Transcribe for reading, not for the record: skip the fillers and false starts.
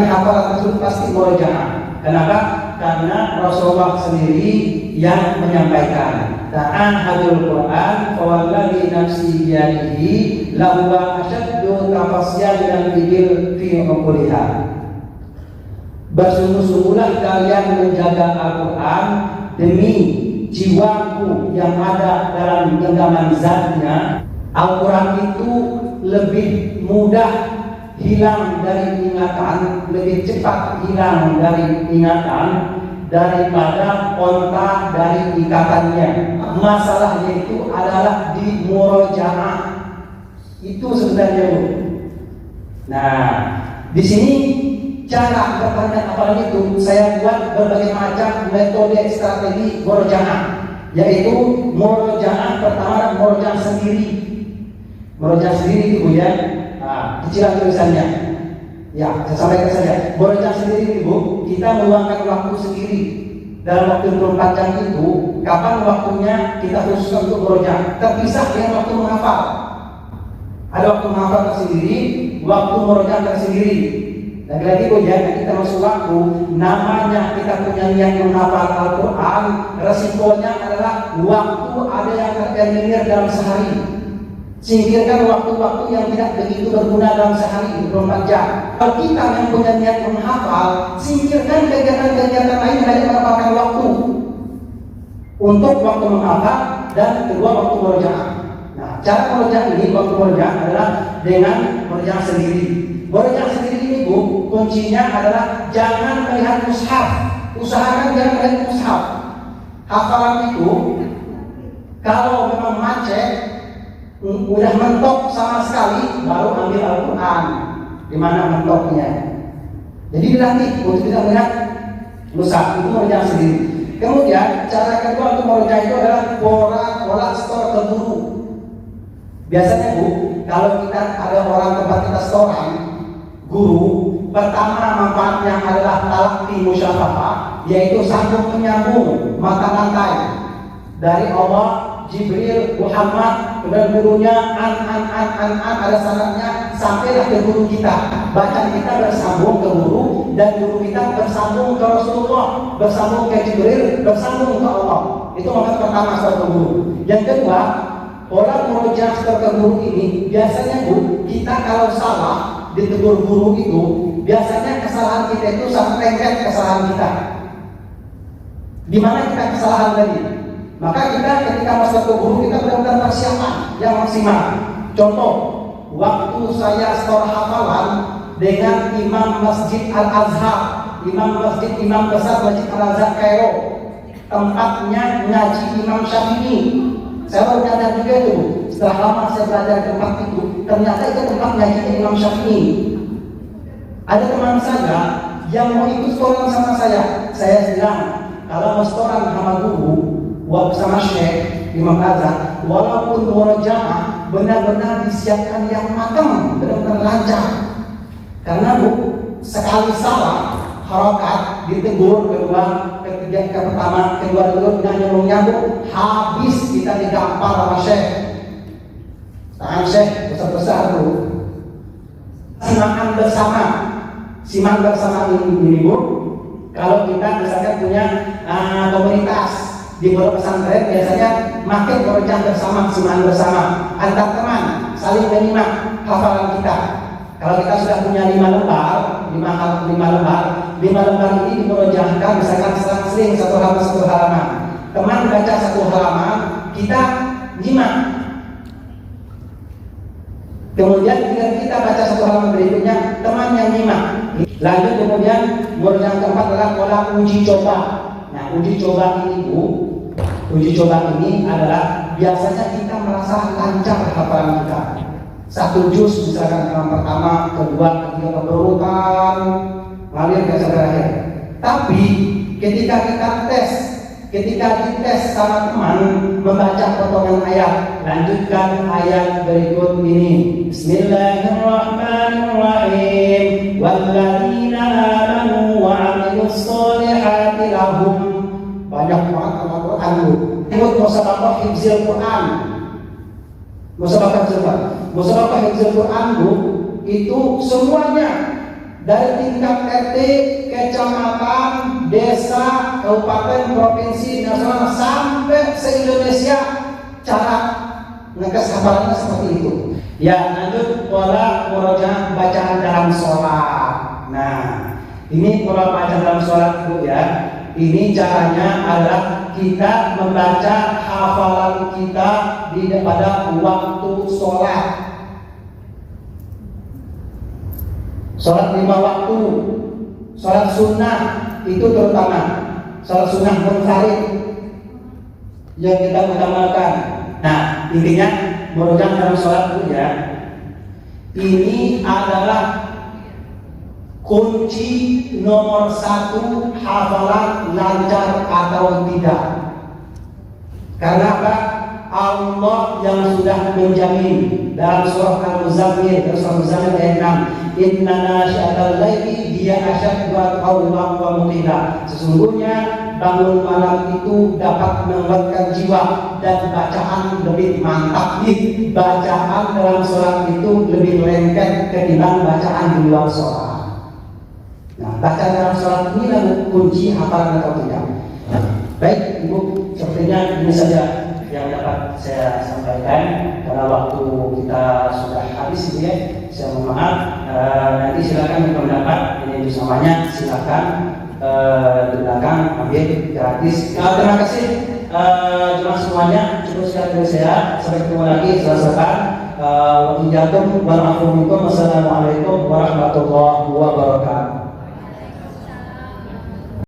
hafalan tersebut pasti murojaah. Kenapa? Karena Rasulullah sendiri yang menyampaikan. Ta'ahadul Quran fawalladzi nafsi biyadihi lahuwa asyaddu tafasyan dan ibil fi uquliha. Bersungguh-sungguhlah kalian menjaga Al-Quran demi jiwaku yang ada dalam genggaman zatnya. Al-Quran itu lebih mudah hilang dari ingatan, lebih cepat hilang dari ingatan daripada onta dari ikatannya. Masalahnya itu adalah di murojaah. Itu sebenarnya, Bu. Nah, di sini cara bertanya hafalan itu saya buat berbagai macam metode strategi murojaah, yaitu murojaah pertama, murojaah sendiri. Murojaah sendiri itu, Bu, ya. Nah, kecilan tulisannya. Ya, saya sampaikan saja. Murojaah sendiri Bu, kita meluangkan waktu sendiri. Dalam waktu 24 jam itu, kapan waktunya kita khususkan untuk murojaah. Terpisah dengan waktu menghafal. Ada waktu menghafal tersendiri, waktu murojaah tersendiri. Lagi-lagi Bu, ya, kita masuk waktu, namanya kita punya niat menghafal Al-Quran, resikonya adalah waktu ada yang tereliminir dalam sehari. Singkirkan waktu-waktu yang tidak begitu berguna dalam sehari 24 jam. Kalau kita yang punya niat menghafal, singkirkan kegiatan-kegiatan lain yang hanya mendapatkan waktu untuk waktu menghafal dan kedua waktu murojaah. Nah, cara murojaah ini, waktu murojaah adalah dengan murojaah sendiri. Murojaah sendiri ini Bu, kuncinya adalah jangan melihat mushaf. Usahakan jangan melihat mushaf. Hafalan itu kalau memang macet, udah mentok sama sekali, baru ambil Al-Quran. Di mana mentoknya? Jadi dilatih untuk tidak melihat mushaf. Itu murojaah sendiri. Kemudian cara kedua untuk murojaah itu adalah pola store ke guru. Biasanya Bu, kalau kita ada orang tempat kita storan guru, pertama manfaatnya adalah talaqi musyafafah, yaitu sambung menyambung mata rantai dari Allah, Jibril, Muhammad, kemudian gurunya an ada sanadnya sampailah ke guru kita. Bacaan kita bersambung ke guru dan guru kita bersambung ke Rasulullah, bersambung ke Jibril, bersambung ke Allah. Itu manfaat pertama setelah ke guru. Yang kedua, pola murojaah setelah ke guru ini biasanya Bu, kita kalau salah ditegur guru itu, biasanya kesalahan kita itu sangat lengket kesalahan kita. Di mana kita kesalahan tadi? Maka kita ketika masuk ke guru kita benar-benar persiapan yang maksimal. Contoh, waktu saya store hafalan dengan Imam Masjid Al-Azhar, Imam besar Masjid Al-Azhar Kairo, tempatnya ngaji Imam Syafi'i. Saya baru nyadar juga itu, setelah lama saya belajar di tempat itu, ternyata itu tempat ngaji Imam Syafi'i. Ada teman saya yang mau ikut storan sama saya bilang, kalau mau storan sama guru sama Syekh Imam Azhar, walaupun murojaah benar-benar disiapkan yang matang, benar-benar lancar. Karena Bu, sekali salah harokat ditegur, ketiga pertama, kedua nyambung, habis kita digampar sama Syekh. Tangan Syekh besar-besar Bu. Simak bersama ini Bu. Kalau kita misalkan punya komunitas di pondok pesantren, biasanya makin murojaah bersama, simaan bersama antar teman, saling menyimak hafalan kita. Kalau kita sudah punya 5 lembar ini dimurojaahkan, misalkan selang-seling satu halaman. Teman baca 1 halaman, kita nyimak. Kemudian kita baca 1 halaman berikutnya, teman yang nyimak. Lanjut kemudian murojaah keempat adalah pola uji coba. Nah, uji coba ini adalah biasanya kita merasa lancar hafalan kita. 1 juz misalkan yang pertama, kedua, ketiga berurutan ngalir ke terakhir. Tapi ketika dites sama teman membaca potongan ayat, lanjutkan ayat berikut ini. Bismillahirrahmanirrahim. Walladzina amanu wa 'amilus sholihati lahum. Banyak banget Al-Quran Bu. Ikut musabaqah hifzil Quran. Musabaqah hifzil Quran Bu, itu semuanya dari tingkat RT, kecamatan, desa, kabupaten, provinsi, nasional sampai se-Indonesia, cara ngekesabarannya seperti itu. Ya, lanjut pola murojaah bacaan dalam sholat. Nah, ini pola bacaan dalam sholat Bu ya. Ini caranya adalah kita membaca hafalan kita pada waktu sholat. Sholat 5 waktu, sholat sunnah itu terutama, sholat sunnah munfarid yang kita utamakan. Nah, intinya murojaah dalam sholat Bu ya. Ini adalah kunci nomor 1 hafalan lancar atau tidak. Karena apa? Allah yang sudah menjamin dalam surah Al-Muzammil, ayat 6, Inna nasyi'atal laili hiya asyaddu qawlan wa muqila. Sesungguhnya bangun malam itu dapat menguatkan jiwa dan bacaan lebih mantap. Bacaan dalam sholat itu lebih lengket ketimbang bacaan di luar sholat. Nah, bacaan dalam sholat ini adalah kunci hafalan atau tidak. Baik Ibu, sepertinya ini saja yang dapat saya sampaikan karena waktu kita sudah habis ini ya. Saya mohon maaf. Nanti silakan berpendapat, ini bersamanya silakan di belakang ambil gratis. Terima kasih jemaah semuanya, cukup sekian dari saya. Sampai ketemu lagi selesai. Wassalamualaikum warahmatullahi wabarakatuh.